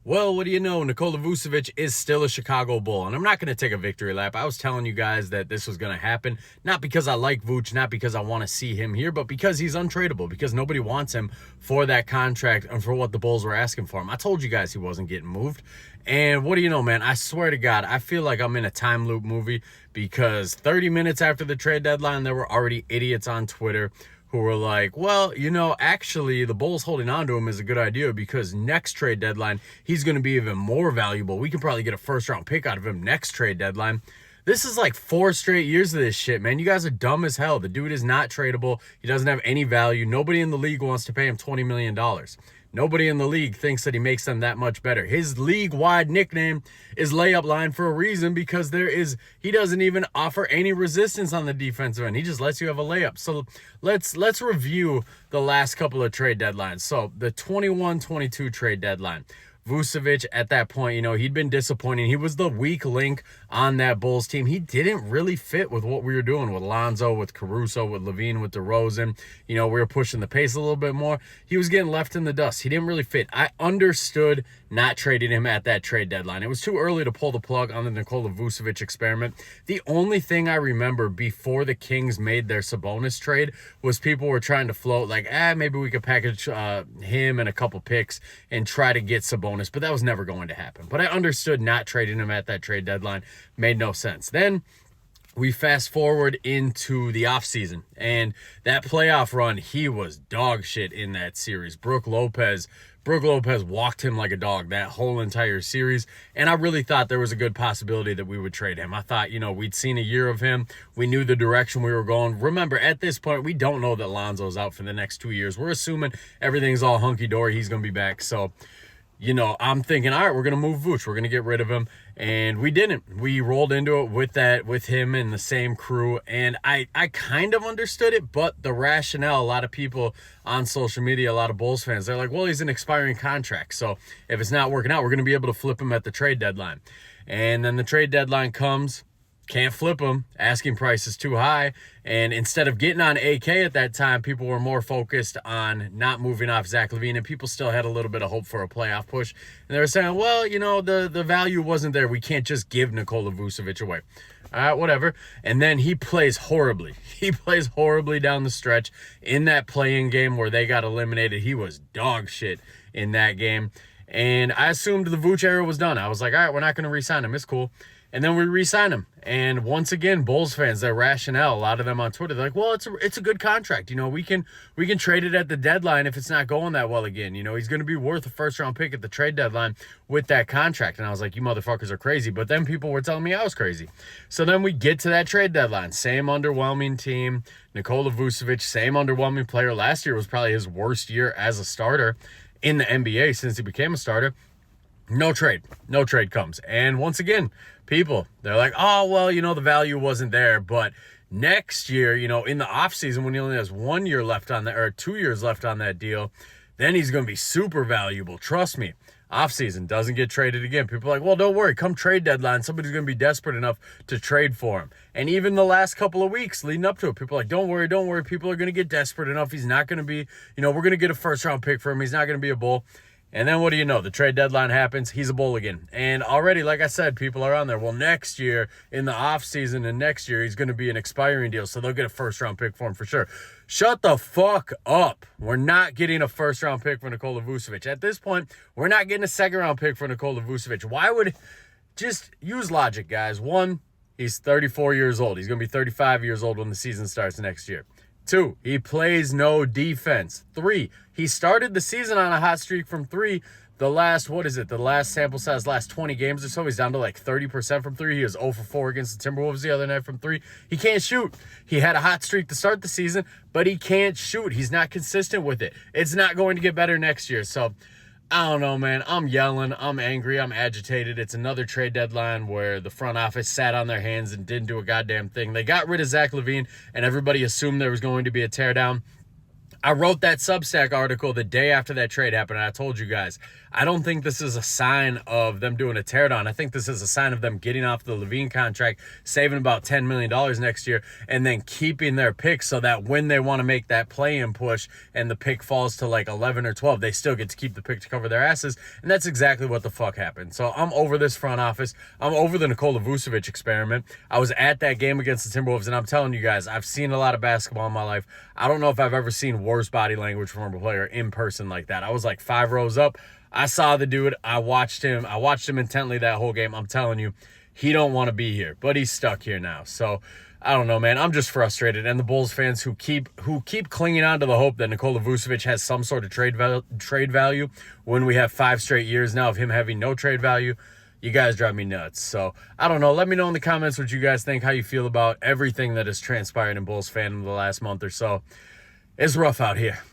Well, what do you know? Nikola Vucevic is still a Chicago Bull, and I'm not going to take a victory lap. I was telling you guys that this was going to happen, not because I like Vooch, not because I want to see him here, but because he's untradeable, because nobody wants him for that contract and for what the Bulls were asking for him. I told you guys he wasn't getting moved. And what do you know, man? I swear to God, I feel like I'm in a time loop movie because 30 minutes after the trade deadline, there were already idiots on Twitter who were like, well, actually, the Bulls holding on to him is a good idea because next trade deadline, he's going to be even more valuable. We can probably get a first-round pick out of him next trade deadline. This is like 4 straight years of this shit, man. You guys are dumb as hell. The dude is not tradable. He doesn't have any value. Nobody in the league wants to pay him $20 million. Nobody in the league thinks that he makes them that much better. His league-wide nickname is layup line for a reason because he doesn't even offer any resistance on the defensive end. He just lets you have a layup. So let's review the last couple of trade deadlines. So the 21-22 trade deadline. Vucevic at that point, he'd been disappointing. He was the weak link on that Bulls team. He didn't really fit with what we were doing with Lonzo, with Caruso, with LaVine, with DeRozan. We were pushing the pace a little bit more. He was getting left in the dust. He didn't really fit. I understood not trading him at that trade deadline. It was too early to pull the plug on the Nikola Vucevic experiment. The only thing I remember before the Kings made their Sabonis trade was people were trying to float like, maybe we could package him and a couple picks and try to get Sabonis, but that was never going to happen. But I understood not trading him at that trade deadline made no sense. Then we fast forward into the offseason, and that playoff run, he was dog shit in that series. Brook Lopez walked him like a dog that whole entire series, and I really thought there was a good possibility that we would trade him. I thought, we'd seen a year of him. We knew the direction we were going. Remember, at this point, we don't know that Lonzo's out for the next 2 years. We're assuming everything's all hunky-dory. He's going to be back, so I'm thinking, all right, we're going to move Vooch. We're going to get rid of him. And we didn't. We rolled into it with him and the same crew. And I kind of understood it, but the rationale, a lot of people on social media, a lot of Bulls fans, they're like, well, he's an expiring contract. So if it's not working out, we're going to be able to flip him at the trade deadline. And then the trade deadline comes. Can't flip him. Asking price is too high. And instead of getting on AK at that time, people were more focused on not moving off Zach LaVine, and people still had a little bit of hope for a playoff push. And they were saying, well, the value wasn't there. We can't just give Nikola Vucevic away. All right, whatever. And then he plays horribly. He plays horribly down the stretch in that play-in game where they got eliminated. He was dog shit in that game. And I assumed the Vooch era was done. I was like, all right, we're not going to re-sign him. It's cool. And then we re-sign him. And once again, Bulls fans, their rationale, a lot of them on Twitter, they're like, well, it's a good contract. We can trade it at the deadline if it's not going that well again. He's going to be worth a first-round pick at the trade deadline with that contract. And I was like, you motherfuckers are crazy. But then people were telling me I was crazy. So then we get to that trade deadline. Same underwhelming team. Nikola Vucevic, same underwhelming player. Last year was probably his worst year as a starter in the NBA since he became a starter. No trade comes. And once again, people, they're like, oh, well, the value wasn't there. But next year, in the offseason, when he only has 1 year left on that, or 2 years left on that deal, then he's going to be super valuable. Trust me. Offseason doesn't get traded again. People are like, well, don't worry. Come trade deadline, somebody's going to be desperate enough to trade for him. And even the last couple of weeks leading up to it, people are like, don't worry. People are going to get desperate enough. He's not going to be, we're going to get a first-round pick for him. He's not going to be a Bull. And then what do you know? The trade deadline happens. He's a Bull again. And already, like I said, people are on there. Well, next year, in the offseason and next year, he's going to be an expiring deal, so they'll get a first-round pick for him for sure. Shut the fuck up. We're not getting a first-round pick for Nikola Vucevic. At this point, we're not getting a second-round pick for Nikola Vucevic. Why would... Just use logic, guys. 1, he's 34 years old. He's going to be 35 years old when the season starts next year. 2, he plays no defense. 3, he started the season on a hot streak from 3. The last sample size, last 20 games or so, he's down to like 30% from 3. He was 0 for 4 against the Timberwolves the other night from 3. He can't shoot. He had a hot streak to start the season, but he can't shoot. He's not consistent with it. It's not going to get better next year. So, I don't know, man. I'm yelling. I'm angry. I'm agitated. It's another trade deadline where the front office sat on their hands and didn't do a goddamn thing. They got rid of Zach LaVine, and everybody assumed there was going to be a teardown. I wrote that Substack article the day after that trade happened, and I told you guys, I don't think this is a sign of them doing a teardown. I think this is a sign of them getting off the LaVine contract, saving about $10 million next year, and then keeping their pick so that when they want to make that play-in push and the pick falls to like 11 or 12, they still get to keep the pick to cover their asses, and that's exactly what the fuck happened. So I'm over this front office. I'm over the Nikola Vucevic experiment. I was at that game against the Timberwolves, and I'm telling you guys, I've seen a lot of basketball in my life. I don't know if I've ever seen worse body language from a player in person like that. I was like 5 rows up. I saw the dude. I watched him intently that whole game. I'm telling you, he don't want to be here, but he's stuck here now. So I don't know, man. I'm just frustrated. And the Bulls fans who keep clinging on to the hope that Nikola Vucevic has some sort of trade value when we have 5 straight years now of him having no trade value, you guys drive me nuts. So I don't know. Let me know in the comments what you guys think, how you feel about everything that has transpired in Bulls fandom the last month or so. It's rough out here.